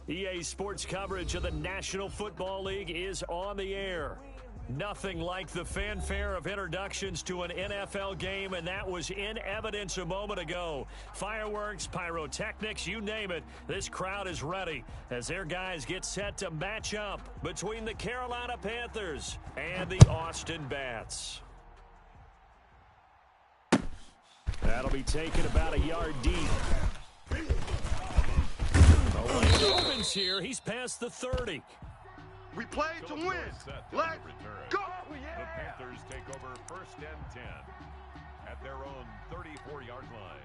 EA Sports coverage of the National Football League is on the air. Nothing like the fanfare of introductions to an NFL game, and that was in evidence a moment ago. Fireworks, pyrotechnics, you name it, this crowd is ready as their guys get set to match up between the Carolina Panthers and the Austin Bats. That'll be taken about a yard deep. Opens here. He's past the 30. We play to win. Let's go. The Panthers take over 1st and 10 at their own 34-yard line.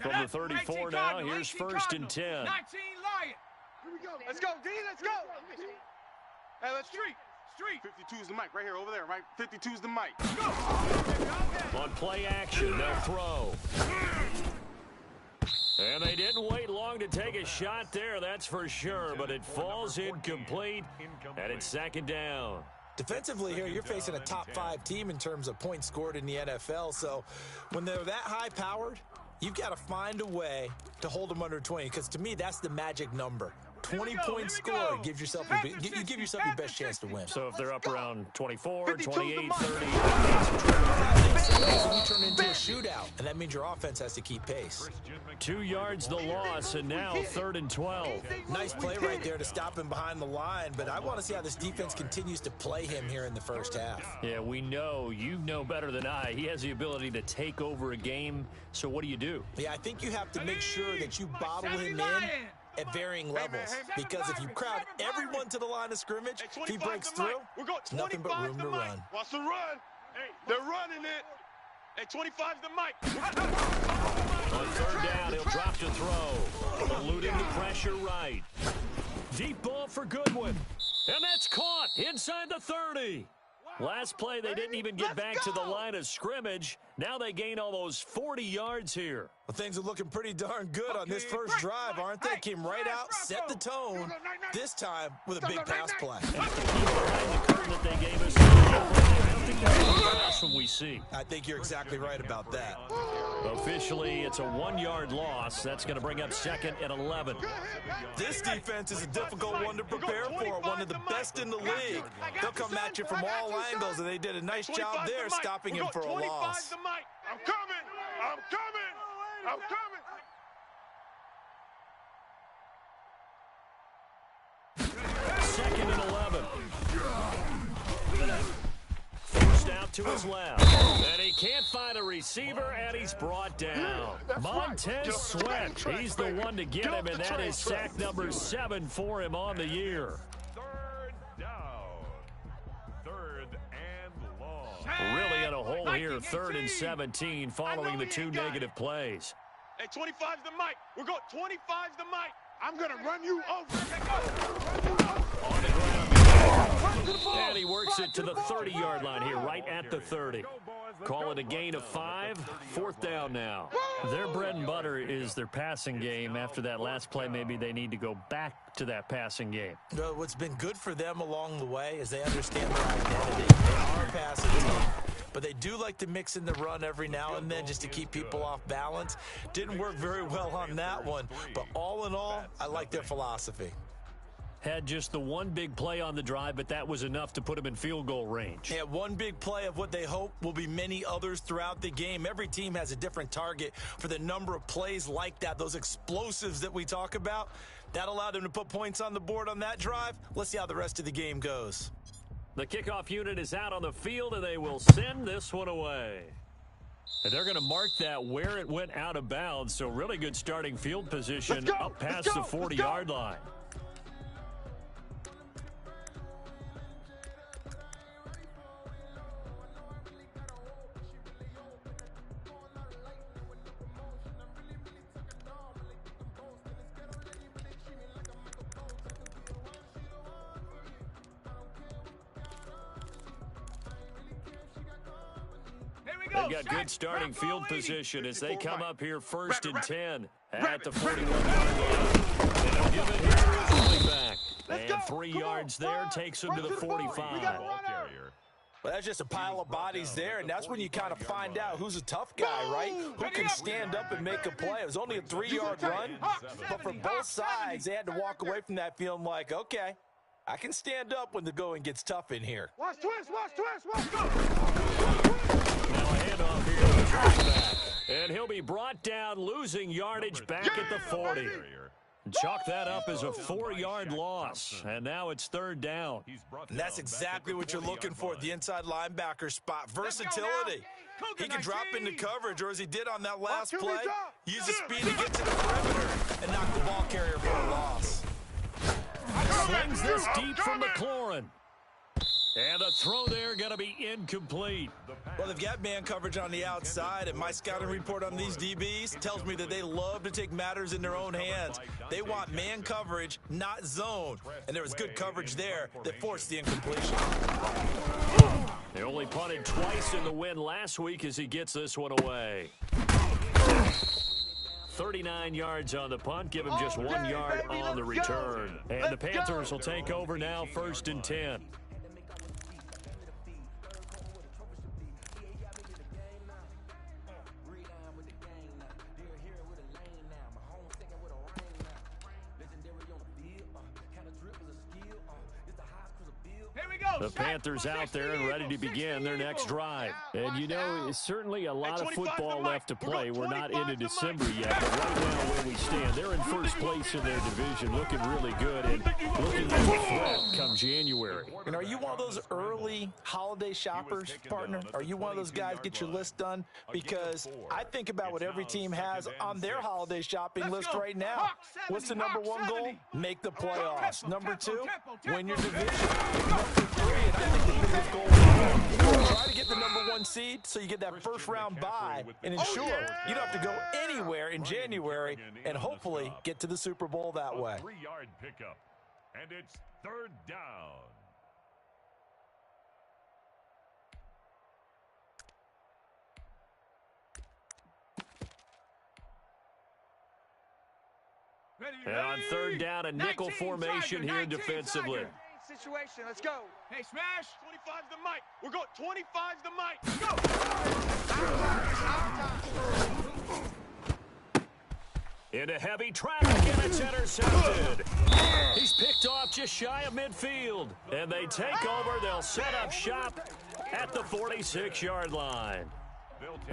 From the 34 now, here's 1st and 10. 19 Lion. Here we go. Let's go, D. Let's go. Hey, let's street. 52 is the mic right here, over there, right? 52 is the mic. Go. On play action, they'll throw. And they didn't wait long to take a shot there, that's for sure, but it falls incomplete, and it's 2nd down. Defensively here, you're facing a top 5 team in terms of points scored in the NFL, so when they're that high-powered, you've got to find a way to hold them under 20, because to me, that's the magic number. 20 points scored gives yourself you give yourself your best chance to win. So if they're up around 24, 28, 30, you turn into a shootout, and that means your offense has to keep pace. 2 yards the loss, and now 3rd and 12. Nice play right there to stop him behind the line, but I want to see how this defense continues to play him here in the first half. Yeah, we know, you know better than I, he has the ability to take over a game, so what do you do? Yeah, I think you have to make sure that you bottle him in at varying levels, because if you crowd everyone to the line of scrimmage, if he breaks through, it's nothing but room to run. Watch the run. They're running it. Hey, 25's the mic. On 3rd down, he'll drop to throw. Eluding the pressure right. Deep ball for Goodwin. And that's caught inside the 30. Last play, they didn't even get back to the line of scrimmage. Now they gain almost 40 yards here. Well, things are looking pretty darn good on this first drive, aren't they? Came right out, set the tone, this time with a big pass play. And the key behind the curtain that they gave us, I don't think that's the last one we see. I think you're exactly right about that. Officially, it's a 1-yard loss. That's going to bring up 2nd and 11. This defense is a difficult one to prepare for, one of the best in the league. They'll come at you from all angles, and they did a nice job there stopping him for a loss. I'm coming. I'm coming. I'm coming. 2nd and 11. Forced out to his left. And he can't find a receiver, and he's brought down. Montez Sweat. He's the one to get him, and that is sack number 7 for him on the year. 3rd down. 3rd and long. Really in a hole here, 3rd and 17, following the 2 negative plays. Hey, 25's the mic. We're going 25's the mic. I'm going to run you over. On the ground. And he works it to the 30-yard line here, right at the 30. Call it a gain of 5. 4th down now. Their bread and butter is their passing game. After that last play, maybe they need to go back to that passing game. Well, what's been good for them along the way is they understand their identity. They are a passing team, but they do like to mix in the run every now and then just to keep people off balance. Didn't work very well on that one, but all in all, I like their philosophy. Had just the one big play on the drive, but that was enough to put him in field goal range. Yeah, one big play of what they hope will be many others throughout the game. Every team has a different target for the number of plays like that, those explosives that we talk about. That allowed them to put points on the board on that drive. Let's see how the rest of the game goes. The kickoff unit is out on the field, and they will send this one away. And they're going to mark that where it went out of bounds, so really good starting field position up past the 40-yard line. They've got good starting field position as they come up here 1st and 10 at the 41-yard line. And they'll give it here to his running back. And 3 yards there takes him to the 45. Well, that's just a pile of bodies there, and that's when you kind of find out who's a tough guy, right? Who can stand up and make a play. It was only a 3-yard run, but for both sides, they had to walk away from that feeling like, okay, I can stand up when the going gets tough in here. Watch twist, go! Now a handoff here to the running back. And he'll be brought down, losing yardage back at the 40. Chalk that up as a 4-yard loss, and now it's 3rd down. And that's exactly what you're looking for at the inside linebacker spot. Versatility. He can drop into coverage, or as he did on that last play, use his speed to get to the perimeter and knock the ball carrier for a loss. Slings this deep from McLaurin. And the throw there going to be incomplete. Well, they've got man coverage on the outside, and my scouting report on these DBs tells me that they love to take matters in their own hands. They want man coverage, not zone. And there was good coverage there that forced the incompletion. They only punted twice in the win last week as he gets this one away. 39 yards on the punt, give him just 1 yard on the return. And the Panthers will take over now, 1st and 10. The Panthers out there and ready to begin their next drive. And, you know, it's certainly a lot of football left to play. We're not into December yet, but right now where we stand, they're in first place in their division, looking really good and looking like a threat come January. And are you one of those early holiday shoppers, partner? Are you one of those guys get your list done? Because I think about what every team has on their holiday shopping list right now. What's the number 1 goal? Make the playoffs. Number 2, win your division. Number 3, and I think the biggest goal is try to get the number 1 seed so you get that first round bye and ensure you don't have to go anywhere in January and hopefully get to the Super Bowl that way. 3-yard pickup, and it's 3rd down. And on 3rd down, a nickel formation here defensively. Situation, let's go. Hey, smash. 25's the mic. We're going. 25's the mic. Go. Into heavy traffic, and it's intercepted. He's picked off just shy of midfield. And they take over. They'll set up shop at the 46-yard line.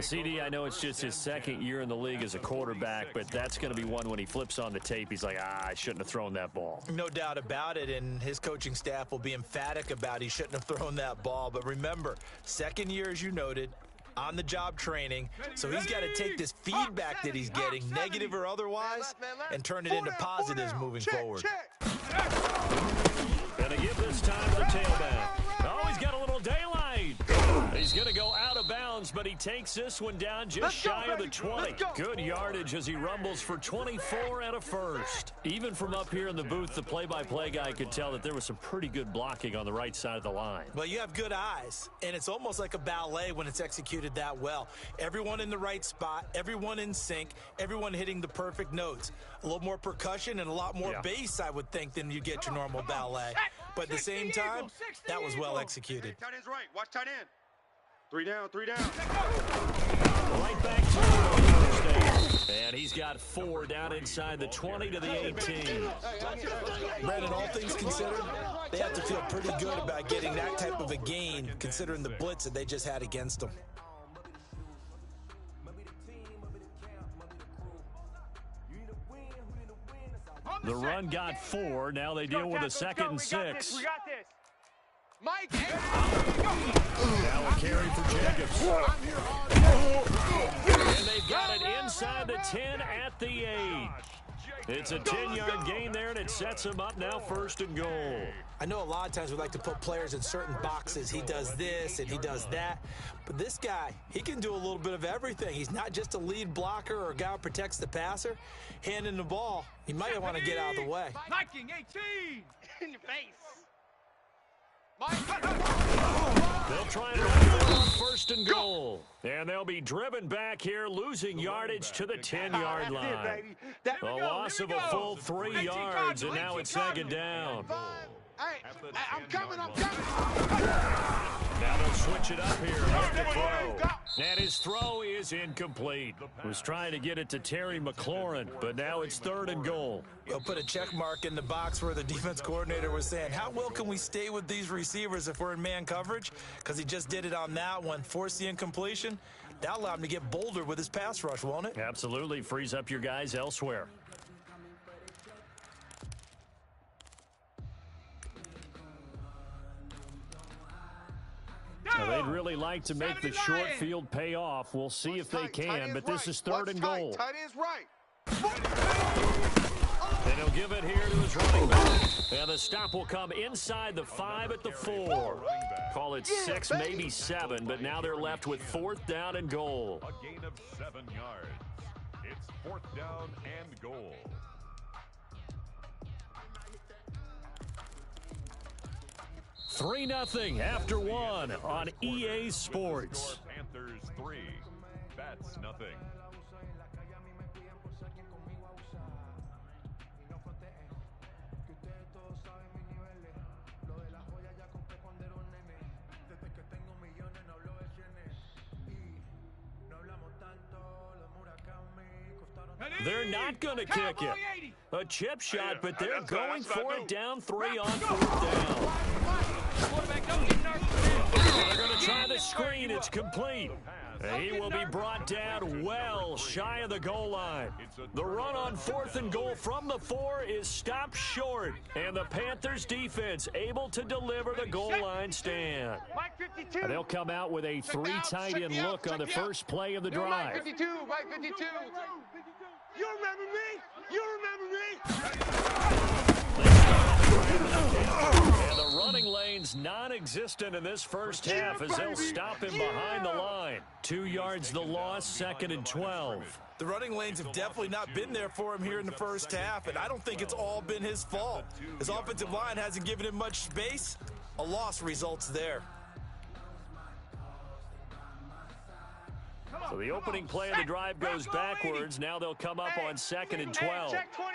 CD, I know it's just his 2nd year in the league as a quarterback, but that's going to be one when he flips on the tape, he's like, I shouldn't have thrown that ball. No doubt about it, and his coaching staff will be emphatic about he shouldn't have thrown that ball. But remember, 2nd year, as you noted, on-the-job training, so he's got to take this feedback that he's getting, negative or otherwise, and turn it into positives moving forward. Going to give this time to the tailback. Oh, he's got a little daylight. He's going to go out of bounds, but he takes this one down just shy of the 20. Good yardage as he rumbles for 24 and a first. Even from up here in the booth, the play-by-play guy could tell that there was some pretty good blocking on the right side of the line. Well, you have good eyes, and it's almost like a ballet when it's executed that well. Everyone in the right spot, everyone in sync, everyone hitting the perfect notes. A little more percussion and a lot more bass, I would think, than you get your normal ballet. But at the same time, that was well executed. Tight end's right. Watch tight end. 3 down, 3 down. Right back to it. And he's got 4 down inside the 20 to the 18. Brandon, all things considered, they have to feel pretty good about getting that type of a gain, considering the blitz that they just had against them. The run got 4. Now they deal with a 2nd and 6. We got this. Mike. Now a carry for Jacobs. And they've got it inside the 10 at the 8. It's a 10-yard gain there, and it sets him up now 1st and goal. I know a lot of times we like to put players in certain boxes. He does this and he does that. But this guy, he can do a little bit of everything. He's not just a lead blocker or a guy who protects the passer. Handing the ball, he might want to get out of the way. Viking 18 in your face. They'll try and run it on 1st first and goal. And they'll be driven back here, losing yardage to the 10-yard line. A loss of a full 3 yards, and now it's second down. Hey, I'm coming. Now they'll switch it up here with the throw. And his throw is incomplete. Was trying to get it to Terry McLaurin, but now it's third and goal. They'll put a check mark in the box where the defense coordinator was saying, how well can we stay with these receivers if we're in man coverage? Because he just did it on that one, forced the incompletion. That'll allow him to get bolder with his pass rush, won't it? Absolutely. Frees up your guys elsewhere. Now, they'd really like to make the short field pay off. We'll see if they can, but this is third and goal. Tight end's right. And he'll give it here to his running back. And the stop will come inside the 5 at the 4. Call it 6, maybe 7, but now they're left with fourth down and goal. A gain of 7 yards. It's fourth down and goal. 3-0 after 1 on EA Sports. Panthers 3, Bats nothing. They're not going to kick it. A chip shot, but they're going for it down 3 on fourth down. They're going to try the screen. It's complete. He will be brought down well shy of the goal line. The run on fourth and goal from the 4 is stopped short, and the Panthers defense able to deliver the goal line stand. And they'll come out with a 3 tight end look on the first play of the drive. Mike 52, Mike 52. You remember me? You remember me? And the running lane's non-existent in this first half as they'll stop him behind the line. 2 yards the loss, second and 12. The running lanes have definitely not been there for him here in the first half, and I don't think it's all been his fault. His offensive line hasn't given him much space. A loss results there. So the opening play of the drive goes backwards. Now they'll come up on second and 12. Check 24.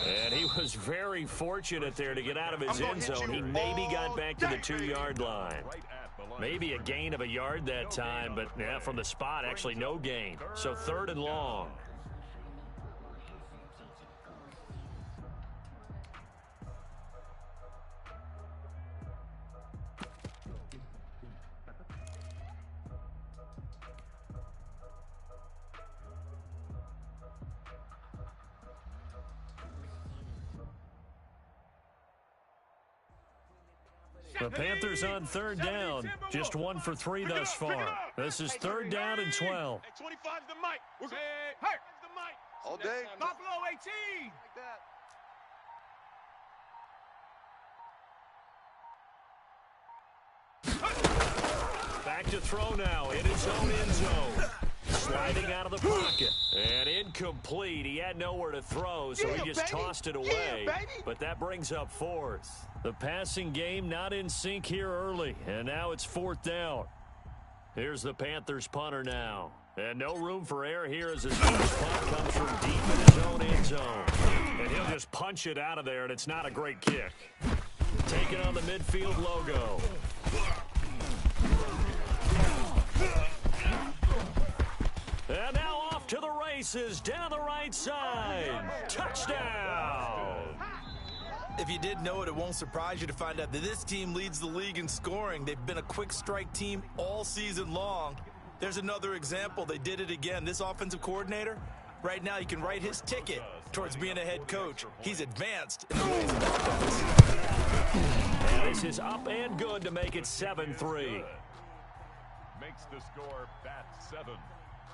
And he was very fortunate there to get out of his end zone. He maybe got back to the 2-yard line. Maybe a gain of a yard that time, but yeah, from the spot, actually no gain. So third and long. The Panthers on third down, just 1 for 3 thus far. This is third down and 12. 25 the mic. We're going the mic. All day. Buffalo 18. Back to throw now in his own end zone. Sliding out of the pocket. And incomplete. He had nowhere to throw, so he just tossed it away. But that brings up fourth. The passing game not in sync here early, and now it's fourth down. Here's the Panthers punter now. And no room for error here as his first punt comes from deep in his own end zone. And he'll just punch it out of there, and it's not a great kick. Taking on the midfield logo. And now off to the races, down the right side. Touchdown! If you did know it, it won't surprise you to find out that this team leads the league in scoring. They've been a quick strike team all season long. There's another example. They did it again. This offensive coordinator, right now you can write his ticket towards being a head coach. He's advanced in the ways of offense. And this is up and good to make it 7-3. Makes the score Bats 7,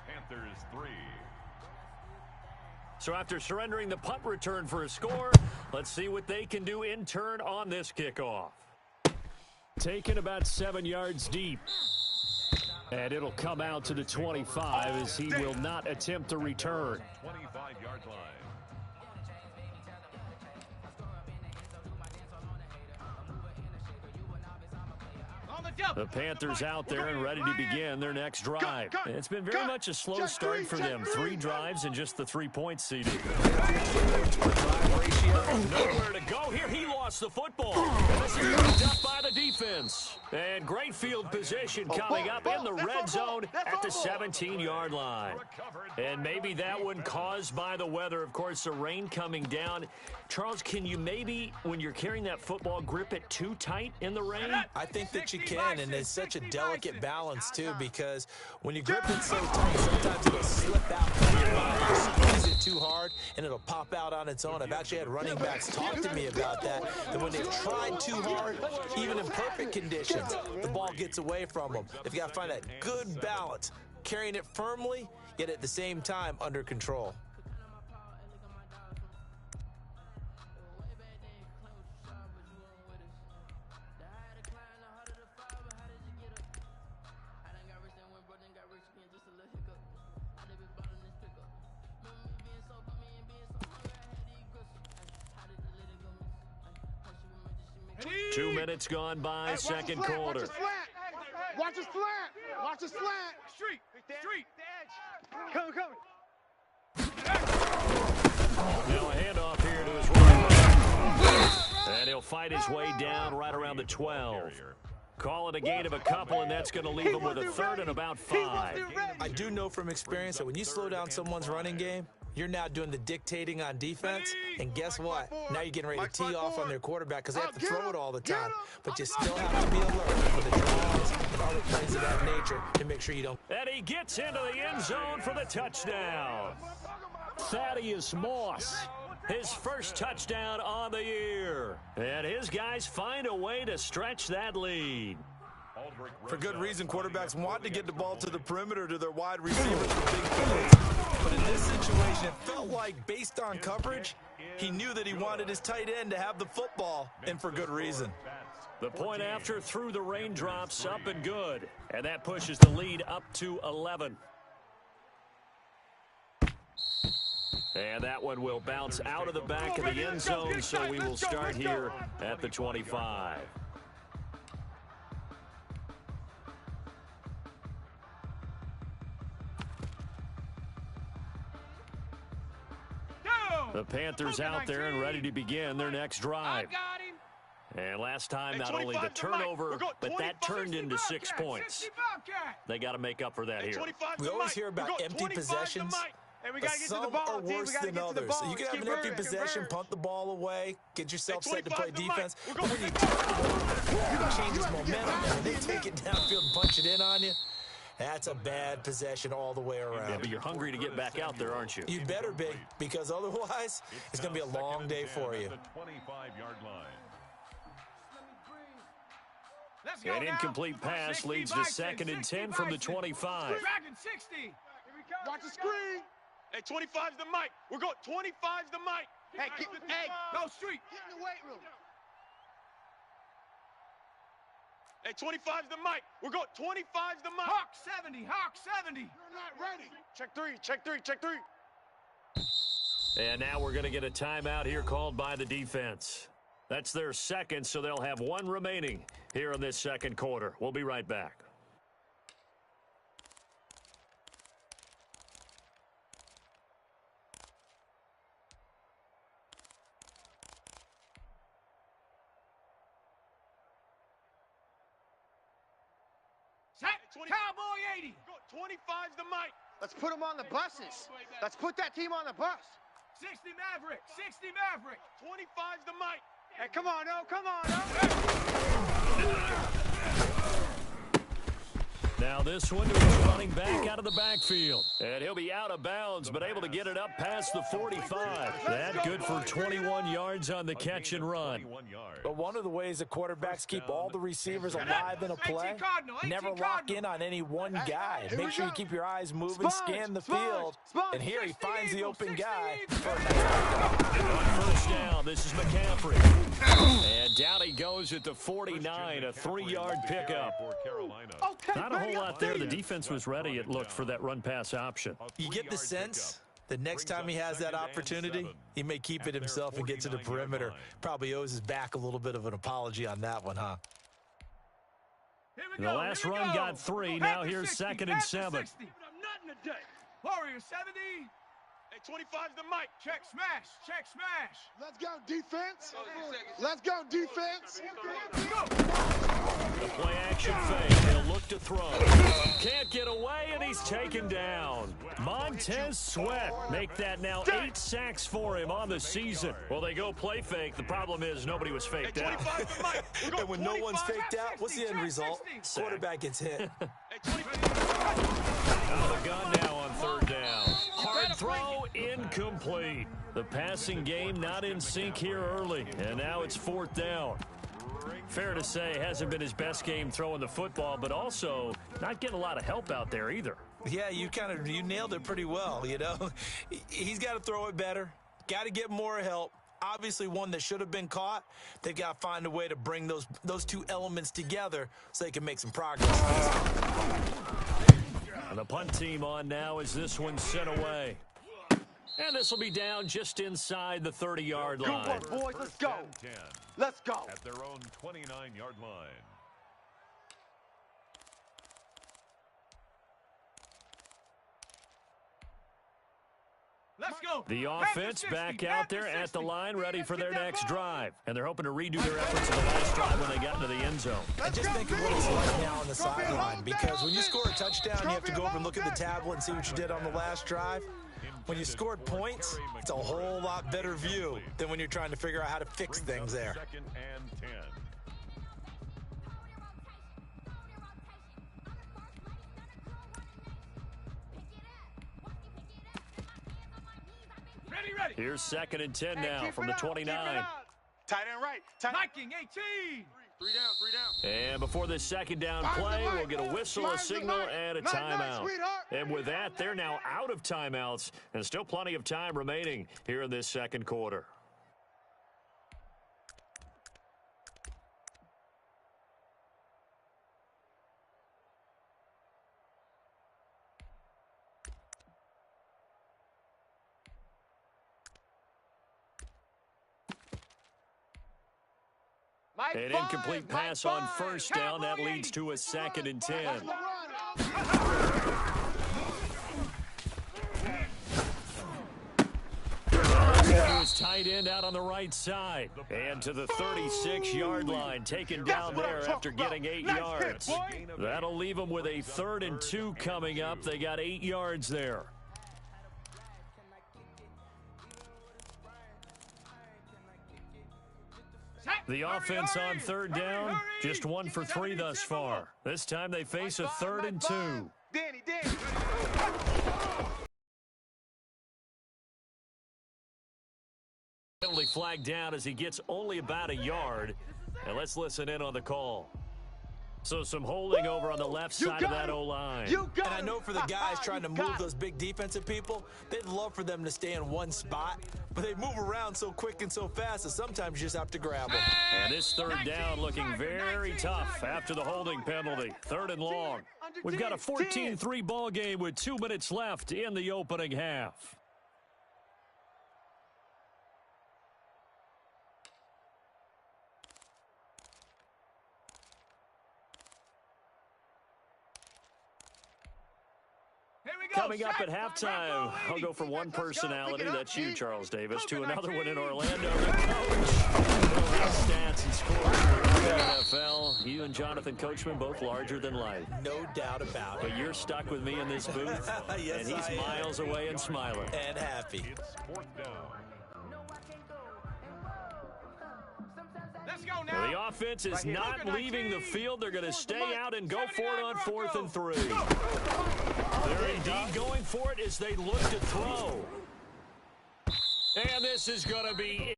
Panthers 3. So after surrendering the punt return for a score, let's see what they can do in turn on this kickoff. Taken about 7 yards deep. And it'll come out to the 25 as he will not attempt to return. 25-yard line. The Panthers out there and ready to begin their next drive. It's been very much a slow start for them. 3 drives and just the 3-point seeding. Nowhere to go here. He lost the football. And this is picked up by the defense. And great field position coming up in the red zone at the 17-yard line. And maybe that one caused by the weather. Of course, the rain coming down. Charles, can you maybe, when you're carrying that football, grip it too tight in the rain? I think that you can, and it's such a delicate balance, too, because when you grip it so tight, sometimes it'll slip out from your body. You squeeze it too hard, and it'll pop out on its own. I've actually had running backs talk to me about that when they've tried too hard, even in perfect conditions, the ball gets away from them. They've got to find that good balance, carrying it firmly, yet at the same time under control. Two minutes gone by, second quarter. Watch his flat. Watch his flat. Street. Coming. Now a handoff here to his running back. And he'll fight his way down right around the 12. Call it a gain of a couple, and that's going to leave him with a third and about 5. I do know from experience that when you slow down someone's running game, you're now doing the dictating on defense, and guess what? Now you're getting ready to tee off on their quarterback because they have to throw it all the time. But you still have to be alert for the draws and other plays of that nature to make sure you don't. And he gets into the end zone for the touchdown. Thaddeus Moss, his first touchdown on the year. And his guys find a way to stretch that lead. For good reason, quarterbacks want to get the ball to the perimeter to their wide receivers for big plays. But in this situation, it felt like, based on coverage, he knew that he wanted his tight end to have the football, and for good reason. The point after through the raindrops, up and good. And that pushes the lead up to 11. And that one will bounce out of the back of the end zone, so we will start here at the 25. The Panthers out there and ready to begin their next drive. And last time, not only the turnover, but that turned into 6 points. They got to make up for that here. We always hear about empty possessions, but some are worse than others. So you can have an empty possession, punt the ball away, get yourself set to play defense. But when you turn it over, it changes momentum, and they take it downfield and punch it in on you. That's a bad possession all the way around. Yeah, but you're hungry to get back out there, aren't you? You better be, because otherwise, it's going to be a long day for you. An incomplete pass leads to 2nd and 10 from the 25. Watch the screen. Hey, 25's the mic. We're going. 25's the mic. Hey, go street. Get in the weight room. Hey, 25's the mic. We're going. 25's the mic. Hawk 70. You're not ready. Check three. And now we're going to get a timeout here called by the defense. That's their second, so they'll have one remaining here in this second quarter. We'll be right back. Cowboy 80. 25's the mic. Let's put them on the buses. Let's put that team on the bus. 60 Maverick. 25's the mic. Hey, come on, Now this one is running back out of the backfield. And he'll be out of bounds, but able to get it up past the 45. That good for 21 yards on the catch and run. But one of the ways that quarterbacks keep all the receivers alive in a play, never lock in on any one guy. Make sure you keep your eyes moving, scan the field, and here he finds the open guy. On first down, this is McCaffrey. And down he goes at the 49, a 3-yard pickup. Not a whole lot there. The defense was ready, it looked, for that run-pass option. You get the sense the next time he has that opportunity, he may keep it himself and get to the perimeter. Probably owes his back a little bit of an apology on that one, huh? The last run got 3. Now here's 2nd and 7. Warrior 70. Hey, 25's the mic. Check smash. Check smash. Let's go defense. Let's go defense. The play action fake. He'll look to throw. Can't get away, and he's taken down. Montez Sweat make that now 8 sacks for him on the season. Well, they go play fake. The problem is nobody was faked out. And when no one's faked out, what's the end result? Quarterback gets hit. Out of the gun now on 3rd down. Hard throw, incomplete. The passing game not in sync here early, and now it's 4th down. Fair to say, hasn't been his best game throwing the football, but also not getting a lot of help out there either. Yeah, you nailed it pretty well, you know. He's got to throw it better, got to get more help. Obviously one that should have been caught. They've got to find a way to bring those two elements together so they can make some progress. And the punt team on now as this one's sent away. And this will be down just inside the 30-yard line. Good work, boys. Let's go. Let's go. At their own 29-yard line. Let's go. The offense back out there at the line, ready for their next drive. And they're hoping to redo their efforts in the last drive when they got into the end zone. And just think of what it's like now on the sideline, because when you score a touchdown, you have to go over and look at the tablet and see what you did on the last drive. When you scored points, it's a whole lot better view than when you're trying to figure out how to fix things there. 2nd and 10. Ready. Here's 2nd and 10 now from the 29. Tight end right. Viking 18. 3 down. And before this 2nd down play, we'll get a whistle, a signal, and a timeout. And with that, they're now out of timeouts, and still plenty of time remaining here in this 2nd quarter. An incomplete pass on 1st down. That leads to a 2nd and 10. His tight end out on the right side. And to the 36-yard line, taken down there after getting 8 yards. That'll leave them with a 3rd and 2 coming up. They got 8 yards there. The offense on 3rd down, just 1 for 3 thus far. This time they face a 3rd and 2. Danny. Penalty flag down as he gets only about a yard. And let's listen in on the call. So some holding over on the left side of that O-line. And I know for the guys trying to move those big defensive people, they'd love for them to stay in one spot, but they move around so quick and so fast that sometimes you just have to grab them. And this 3rd down looking very tough after the holding penalty. 3rd and long. We've got a 14-3 ball game with 2 minutes left in the opening half. Coming up at halftime, I'll go from one personality, that's you, Charles Davis, to another one in Orlando, the coach. Stats and scores for the NFL. You and Jonathan Coachman both larger than life. No doubt about it. But you're stuck with me in this booth, yes, and he's miles away and smiling. And happy. It's 4th down. Let's go now. The offense is not leaving the field. They're going to stay out and go for it on 4th and 3. They're indeed going for it as they look to throw. And this is going to be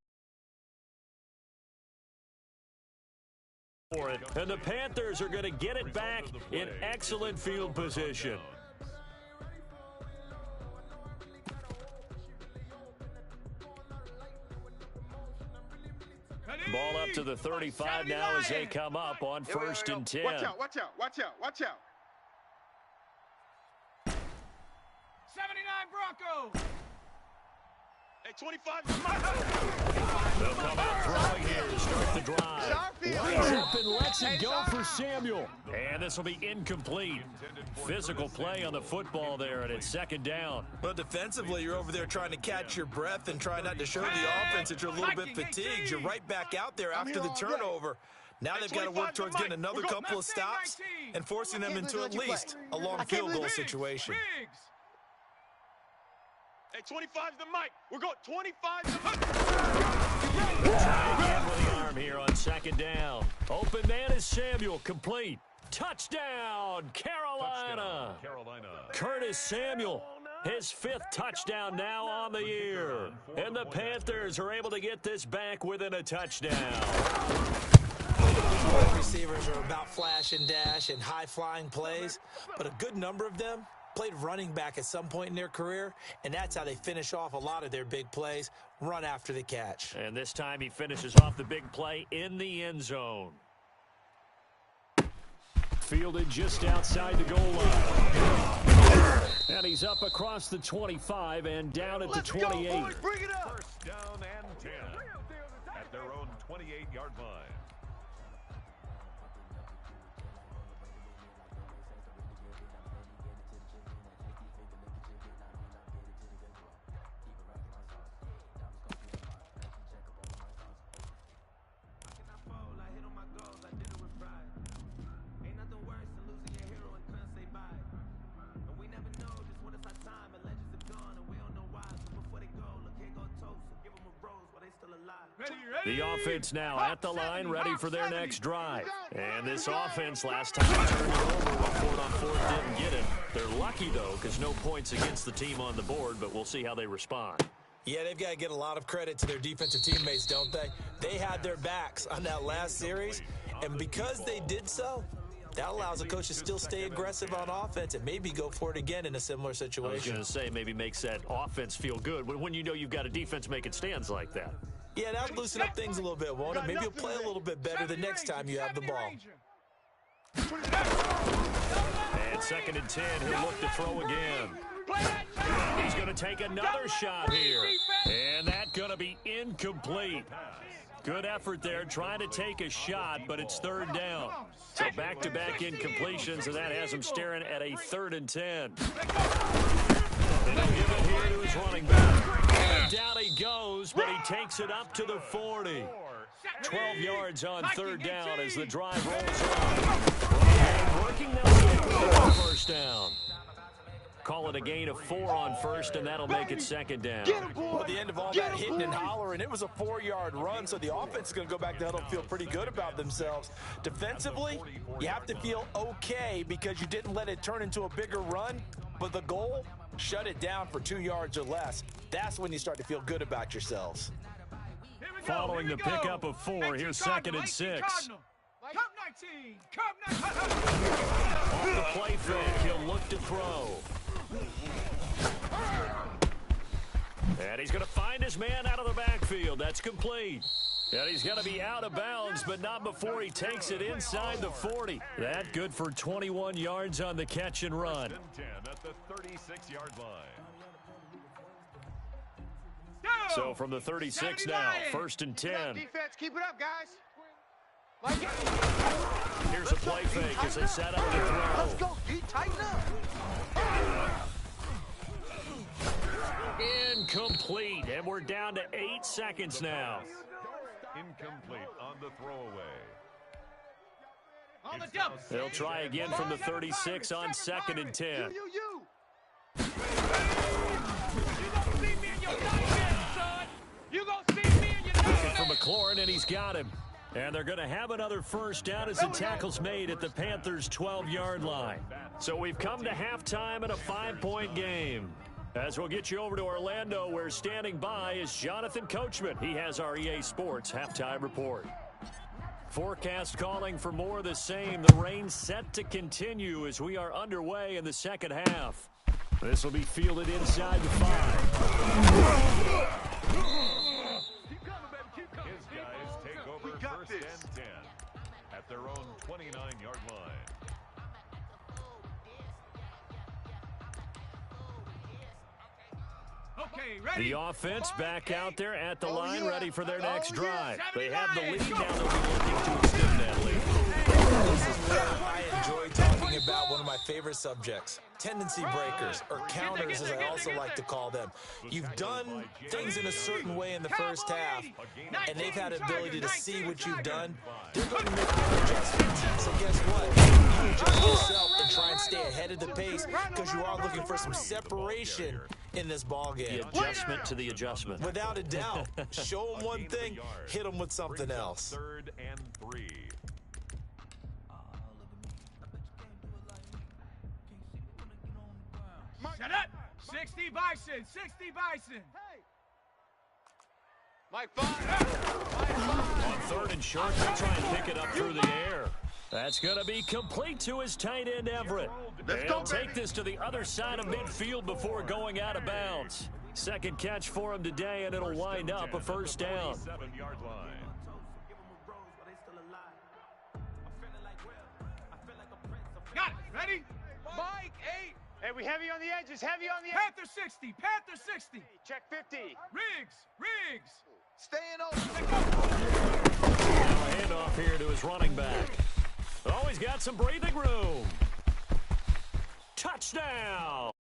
for it. And the Panthers are going to get it back in excellent field position. Ball up to the 35 now as they come up on 1st and 10. Watch out. 79 Broncos. Hey, 25. They'll come out throwing here to start the drive. Winds up up and lets it go for Samuel. And this will be incomplete. Physical play on the football there, and it's second down. Well, defensively, you're over there trying to catch your breath and try not to show the offense that you're a little bit fatigued. You're right back out there after the turnover. Now they've got to work towards getting another couple of stops and forcing them into at least a long field goal situation. Hey, 25's the mic. We're going 25's the mic. Try again with the arm here on second down. Open man is Samuel. Complete. Touchdown, Carolina. Curtis Samuel, his 5th touchdown now on the year. And the Panthers are able to get this back within a touchdown. Receivers are about flash and dash and high-flying plays, but a good number of them played running back at some point in their career, and that's how they finish off a lot of their big plays, run after the catch. And this time he finishes off the big play in the end zone. Fielded just outside the goal line. And he's up across the 25 and down at the 28. Go, boys, bring it up. First down and 10 at their own 28-yard line. The offense now at the line, ready for their next drive. And this offense last time turned it over when 4-on-4 didn't get it. They're lucky, though, because no points against the team on the board, but we'll see how they respond. Yeah, they've got to get a lot of credit to their defensive teammates, don't they? They had their backs on that last series, and because they did so, that allows a coach to still stay aggressive on offense and maybe go for it again in a similar situation. I was going to say maybe makes that offense feel good when you know you've got a defense making stands like that. Yeah, that'll loosen up things a little bit, won't it? Maybe you'll play a little bit better the next time you have the ball. And 2nd and 10, he'll look to throw again. He's going to take another shot here. And that's going to be incomplete. Good effort there, trying to take a shot, but it's 3rd down. So back-to-back incompletions, and that has him staring at a 3rd and 10. And he'll give it here to his running back. And down he goes, but he takes it up to the 40. 12 yards on 3rd down as the drive rolls on. And working that with the first down. Call it a gain of 4 on 1st, and that'll make it 2nd down. Well, at the end of all that hitting and hollering, it was a 4-yard run, so the offense is going to go back to huddle and feel pretty good about themselves. Defensively, you have to feel okay because you didn't let it turn into a bigger run, but the goal, shut it down for 2 yards or less. That's when you start to feel good about yourselves. Following the pickup of 4, here's 2nd and 6. Cup 19! Cup 19! On the play fake, he'll look to throw. And he's going to find his man out of the backfield. That's complete. And he's going to be out of bounds, but not before he takes it inside the 40. That good for 21 yards on the catch and run. 10 at the 36-yard line. So from the 36 now, 1st and 10. Defense, keep it up, guys. Here's a play fake as they set up the throw. Let's go, D, tighten up. Incomplete, and we're down to 8 seconds now. Incomplete on the throwaway. On the double. They'll try again from the 36 on 2nd and 10. You. You gonna see me in your Looking for McLaurin, and he's got him. And they're going to have another first down as the tackle's made at the Panthers' 12-yard line. So we've come to halftime in a 5-point game. As we'll get you over to Orlando, where standing by is Jonathan Coachman. He has our EA Sports halftime report. Forecast calling for more of the same. The rain set to continue as we are underway in the second half. This will be fielded inside the 5. His guys take over 1st and 10 at their own 29-yard line. Okay, ready? The offense back out there at the line, ready for their next drive. They have the lead now. They'll be looking to extend that lead. favorite subjects. Tendency breakers, or counters as I also like to call them. You've done things in a certain way in the first half, and they've had ability to see what you've done. They're going to make their adjustments. So guess what? You adjust yourself and try and stay ahead of the pace because you are looking for some separation in this ball game. The adjustment to the adjustment. Without a doubt. Show them one thing, hit them with something else. 3rd and 3. Shut up! 60 Bison! 60 Bison! Mike 5. On 3rd and short, they'll try and pick it up through the air. That's going to be complete to his tight end, Everett. He'll take this to the other side of midfield before going out of bounds. Second catch for him today, and it'll wind up a first down. 7-yard line. Got it! Ready? Mike 8. Hey, we heavy on the edges. Heavy on the edges. Panther 60! Panther 60! Check 50. Riggs! Riggs! Staying open. Now a handoff here to his running back. Oh, he's got some breathing room. Touchdown!